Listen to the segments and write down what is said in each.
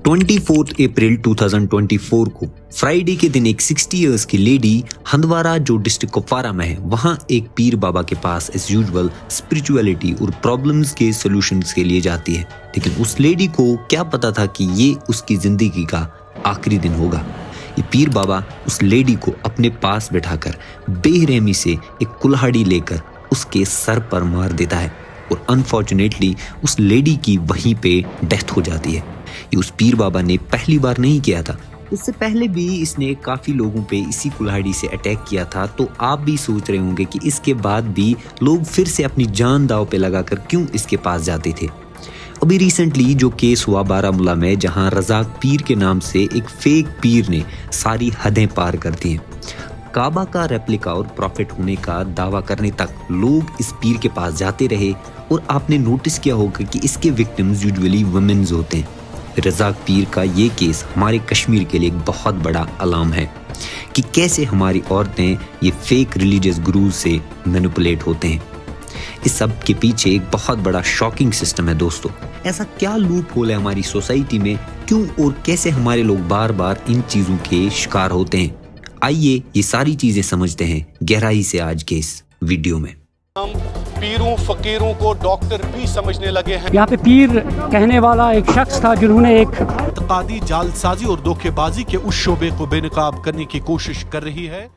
24 अप्रैल 2024 को फ्राइडे के दिन एक 60 इयर्स की लेडी हंदवारा जो डिस्ट्रिक्ट कुपवारा में है वहां एक पीर बाबा के पास एज यूजुअल स्पिरिचुअलिटी और प्रॉब्लम्स के सॉल्यूशंस के लिए जाती है। लेकिन उस लेडी को क्या पता था कि ये उसकी जिंदगी का आखिरी दिन होगा। ये पीर बाबा उस लेडी को अपने पास बैठाकर बेरहमी से एक कुल्हाड़ी लेकर उसके सर पर मार देता है और अनफॉर्चुनेटली उस लेडी की वहीं पे डेथ हो जाती है। ये उस पीर बाबा ने पहली बार नहीं किया था, उससे पहले भी इसने काफी लोगों पे इसी कुल्हाड़ी से अटैक किया था। तो आप भी सोच रहे होंगे कि इसके बाद भी लोग फिर से अपनी जान दांव पे लगाकर क्यों इसके पास जाते थे। अभी रिसेंटली जो केस हुआ बारामूला में, जहां रज़ाक पीर के नाम से एक फेक पीर ने सारी हदें पार कर दी हैं। काबा का रेप्लिका और प्रॉफिट होने का दावा करने तक लोग इस पीर के पास जाते रहे और आपने नोटिस किया होगा कि इसके विक्टिम्स यूजुअली वुमेन्स होते हैं। रज़ाक पीर का ये केस हमारे कश्मीर के लिए एक बहुत बड़ा अलार्म है कि कैसे हमारी औरतें ये फेक रिलीजियस गुरुज से मैनिपुलेट होते हैं। इस सब के पीछे एक बहुत बड़ा शॉकिंग सिस्टम है दोस्तों। ऐसा क्या लूप होल है हमारी सोसाइटी में, क्यों और कैसे हमारे लोग बार बार इन चीजों के शिकार होते हैं। आइए ये सारी चीजें समझते हैं गहराई से आज के इस वीडियो में। हम पीरों फकीरों को डॉक्टर भी समझने लगे हैं। यहाँ पे पीर कहने वाला एक शख्स था जिन्होंने एक इत्तेकादी जालसाजी और धोखेबाजी के उस शोबे को बेनकाब करने की कोशिश कर रही है।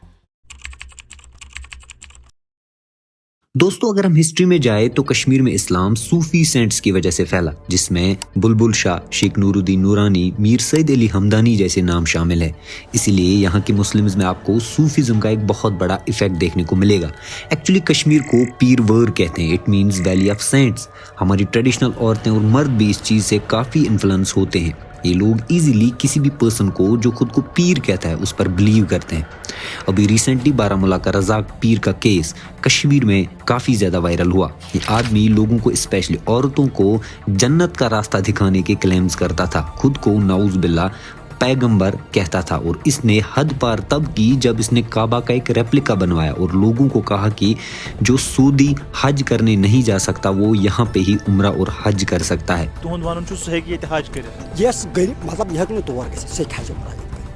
दोस्तों अगर हम हिस्ट्री में जाए तो कश्मीर में इस्लाम सूफी सेंट्स की वजह से फैला, जिसमें बुलबुल शाह, शेख नूरुद्दीन नूरानी, मीर सैयद अली हमदानी जैसे नाम शामिल है। इसीलिए यहाँ के मुस्लिम्स में आपको सूफीज्म का एक बहुत बड़ा इफेक्ट देखने को मिलेगा। एक्चुअली कश्मीर को पीर वर कहते हैं, it means valley of cents. हमारी ट्रेडिशनल औरतें और मर्द भी इस चीज़ से काफ़ी इन्फ्लुएंस होते हैं। ये लोग इजीली किसी भी पर्सन को जो खुद को पीर कहता है उस पर बिलीव करते हैं। अभी रिसेंटली बारामूला का रज़ाक पीर का केस कश्मीर में काफ़ी ज़्यादा वायरल हुआ। ये आदमी लोगों को, स्पेशली औरतों को, जन्नत का रास्ता दिखाने के क्लेम्स करता था, खुद को नाउज़ बिल्ला पैगंबर कहता था। और इसने हद पार तब की जब इसने काबा का एक रेप्लिका बनवाया और लोगों को कहा कि जो सऊदी हज करने नहीं जा सकता वो यहाँ पे ही उम्रा और हज कर सकता है।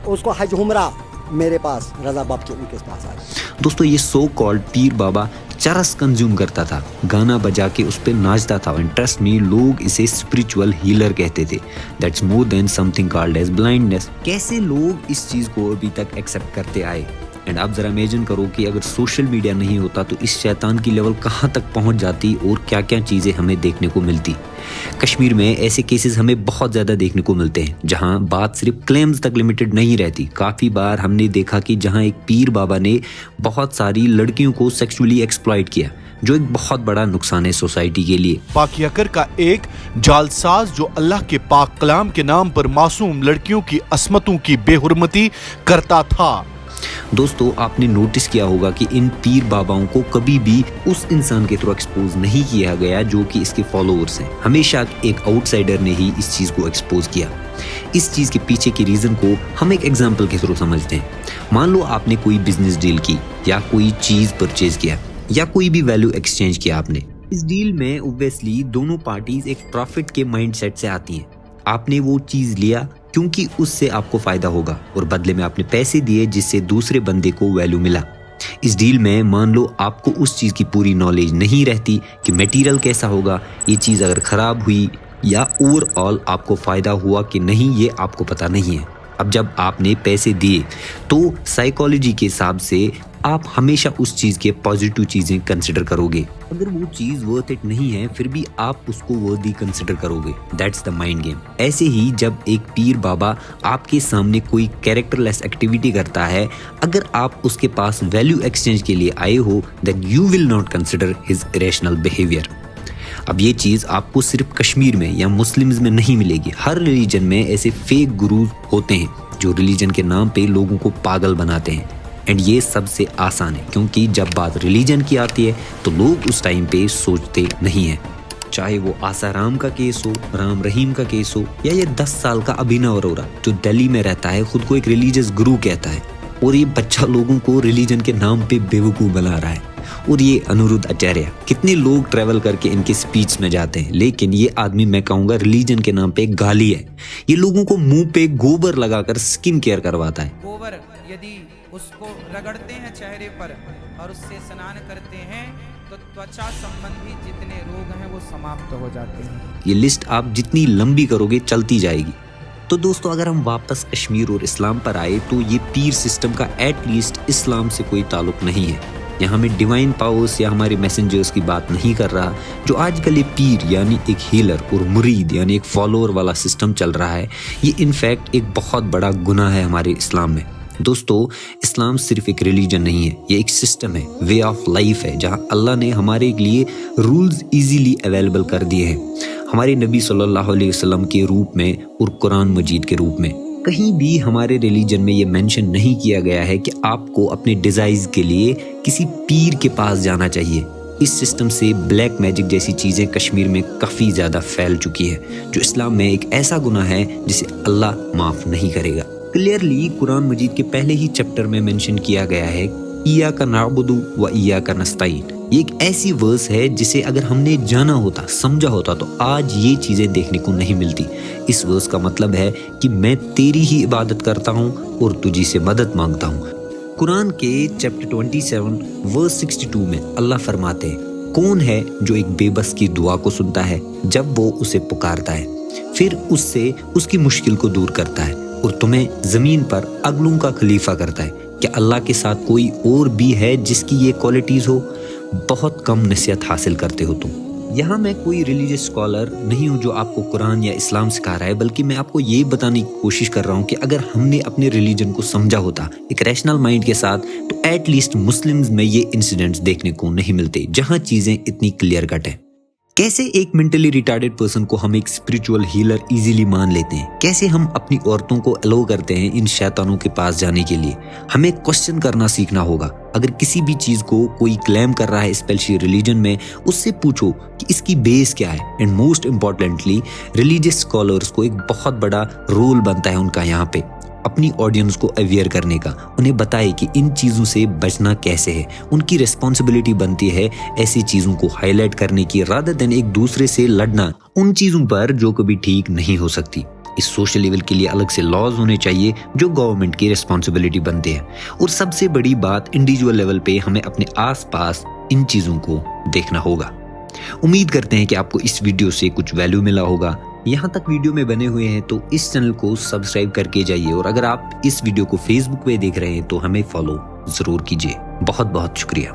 उसको हज उम्रा मेरे पास रज़ा बाप के उनके पास आया। दोस्तों ये सो कॉल्ड पीर बाबा चरस कंज्यूम करता था, गाना बजा के उस पे नाचता था। एंड ट्रस्ट मी, लोग इसे स्पिरिचुअल हीलर कहते थे। That's more than something called as blindness. कैसे लोग इस चीज को अभी तक एक्सेप्ट करते आए। एंड आप जरा इमेजिन करो कि अगर सोशल मीडिया नहीं होता तो इस शैतान की लेवल कहाँ तक पहुँच जाती और क्या क्या चीज़ें हमें देखने को मिलती। कश्मीर में ऐसे केसेस हमें बहुत ज़्यादा देखने को मिलते हैं जहाँ बात सिर्फ क्लेम्स तक लिमिटेड नहीं रहती। काफ़ी बार हमने देखा कि जहाँ एक पीर बाबा ने बहुत सारी लड़कियों को सेक्सुअली एक्सप्लॉइट किया, जो एक बहुत बड़ा नुकसान है सोसाइटी के लिए। पाकियाकर का एक जालसाज जो अल्लाह के पाक कलाम के नाम पर मासूम लड़कियों की असमतों की बेहुरमती करता था। दोस्तों आपने नोटिस किया होगा कि इन पीर बाबाओं को कभी भी उस इंसान के थ्रू एक्सपोज नहीं किया गया जो कि इसके फॉलोअर्स हैं। हमेशा एक आउटसाइडर ने ही इस चीज को एक्सपोज किया। इस चीज के पीछे की रीजन को हम एक एग्जांपल के थ्रू समझते हैं। मान लो आपने कोई बिजनेस डील की या कोई चीज परचेज किया या कोई भी वैल्यू एक्सचेंज किया आपने। इस डील में ऑब्वियसली दोनों पार्टीज एक प्रॉफिट के माइंडसेट से आती हैं। आपने वो चीज लिया क्योंकि उससे आपको फायदा होगा और बदले में आपने पैसे दिए जिससे दूसरे बंदे को वैल्यू मिला। इस डील में मान लो आपको उस चीज की पूरी नॉलेज नहीं रहती कि मटेरियल कैसा होगा, ये चीज अगर खराब हुई या ओवरऑल आपको फायदा हुआ कि नहीं, ये आपको पता नहीं है। अब जब आपने पैसे दिए तो साइकोलॉजी के हिसाब से आप हमेशा उस चीज के पॉजिटिव चीजें कंसिडर करोगे। अगर वो चीज वर्थ इट नहीं है फिर भी आप उसको वर्दी कंसिडर करोगे। That's the mind game. ऐसे ही जब एक पीर बाबा आपके सामने कोई कैरेक्टरलेस एक्टिविटी करता है, अगर आप उसके पास वैल्यू एक्सचेंज के लिए आए हो then you will not consider his irrational behaviour. अब ये चीज आपको सिर्फ कश्मीर में या मुस्लिम्स में नहीं मिलेगी। हर रिलीजन में ऐसे फेक गुरुज होते हैं जो रिलीजन के नाम पे लोगों को पागल बनाते हैं। एंड ये सबसे आसान है क्योंकि जब बात रिलीजन की आती है तो लोग उस टाइम पे सोचते नहीं हैं। चाहे वो आसाराम का केस हो, राम रहीम का केस हो या ये 10 साल का अभिनव अरोरा जो दिल्ली में रहता है, खुद को एक रिलीजियस गुरु कहता है और ये बच्चा लोगों को रिलीजन के नाम पे बेवकूफ़ बना रहा है। और ये अनिरुद्ध आचार्य, कितने लोग ट्रैवल करके इनके स्पीच में जाते हैं, लेकिन ये आदमी मैं कहूँगा रिलीजन के नाम पे गाली है। ये लोगों को मुंह पे गोबर लगाकर स्किन केयर करवाता है। गोबर यदि उसको रगड़ते हैं चेहरे पर और उससे स्नान करते हैं तो त्वचा संबंधी जितने रोग हैं वो समाप्त हो जाते हैं। ये लिस्ट आप जितनी लंबी करोगे चलती जाएगी। तो दोस्तों अगर हम वापस कश्मीर और इस्लाम पर आए तो ये पीर सिस्टम का एटलीस्ट इस्लाम से कोई ताल्लुक नहीं है। यहाँ में डिवाइन पावर्स या हमारे मैसेंजर्स की बात नहीं कर रहा। जो आजकल ये पीर यानी एक हीलर और मुरीद यानी एक फॉलोअर वाला सिस्टम चल रहा है, ये इनफैक्ट एक बहुत बड़ा गुनाह है हमारे इस्लाम में। दोस्तों इस्लाम सिर्फ एक रिलीजन नहीं है, ये एक सिस्टम है, वे ऑफ लाइफ है, जहाँ अल्लाह ने हमारे लिए रूल्स इजीली अवेलेबल कर दिए हैं हमारे नबी सल्लल्लाहु अलैहि वसल्लम के रूप में और कुरान मजीद के रूप में। कहीं भी हमारे रिलीजन में ये मेंशन नहीं किया गया है कि आपको अपने डिजाइर्स के लिए किसी पीर के पास जाना चाहिए। इस सिस्टम से ब्लैक मैजिक जैसी चीज़ें कश्मीर में काफ़ी ज़्यादा फैल चुकी है, जो इस्लाम में एक ऐसा गुनाह है जिसे अल्लाह माफ़ नहीं करेगा। क्लियरली कुरान मजीद के पहले ही चैप्टर में मेंशन किया गया है, इय्याका नअबुदु व इय्याका नस्तईन। ये एक ऐसी वर्स है जिसे अगर हमने जाना होता, समझा होता तो आज ये चीज़ें देखने को नहीं मिलती। इस वर्स का मतलब है कि मैं तेरी ही इबादत करता हूँ और तुझी से मदद मांगता हूँ। कुरान के चैप्टर 27 वर्स 62 में अल्लाह फरमाते हैं, कौन है जो एक बेबस की दुआ को सुनता है जब वो उसे पुकारता है, फिर उससे उसकी मुश्किल को दूर करता है और तुम्हें जमीन पर अगलों का खलीफा करता है। क्या अल्लाह के साथ कोई और भी है जिसकी ये क्वालिटीज हो? बहुत कम नसीहत हासिल करते हो तुम। यहाँ मैं कोई रिलीजियस स्कॉलर नहीं हूँ जो आपको कुरान या इस्लाम सिखा रहा है, बल्कि मैं आपको ये बताने की कोशिश कर रहा हूँ कि अगर हमने अपने रिलीजन को समझा होता एक रैशनल माइंड के साथ, तो एटलीस्ट मुस्लिम्स में ये इंसिडेंट्स देखने को नहीं मिलते जहाँ चीजें इतनी क्लियर कट है। कैसे एक मेंटली रिटार्डेड पर्सन को हम एक स्पिरिचुअल हीलर इजीली मान लेते हैं, कैसे हम अपनी औरतों को अलो करते हैं इन शैतानों के पास जाने के लिए। हमें क्वेश्चन करना सीखना होगा। अगर किसी भी चीज को कोई क्लेम कर रहा है स्पेशली रिलीजन में, उससे पूछो कि इसकी बेस क्या है। And most importantly religious scholars को एक बहुत बड़ा रोल बनता है उनका यहाँ पे अपनी ऑडियंस को अवेयर करने का। उन्हें बताए कि इन चीज़ों से बचना कैसे है। उनकी रिस्पॉन्सिबिलिटी बनती है ऐसी चीज़ों को हाईलाइट करने की, रादर देन एक दूसरे से लड़ना उन चीज़ों पर जो कभी ठीक नहीं हो सकती। इस सोशल लेवल के लिए अलग से लॉज होने चाहिए जो गवर्नमेंट की रिस्पॉन्सिबिलिटी बनती है। और सबसे बड़ी बात, इंडिविजुअल लेवल पे हमें अपने आसपास इन चीज़ों को देखना होगा। उम्मीद करते हैं कि आपको इस वीडियो से कुछ वैल्यू मिला होगा। यहाँ तक वीडियो में बने हुए हैं तो इस चैनल को सब्सक्राइब करके जाइए, और अगर आप इस वीडियो को फेसबुक पे देख रहे हैं तो हमें फॉलो जरूर कीजिए। बहुत बहुत शुक्रिया।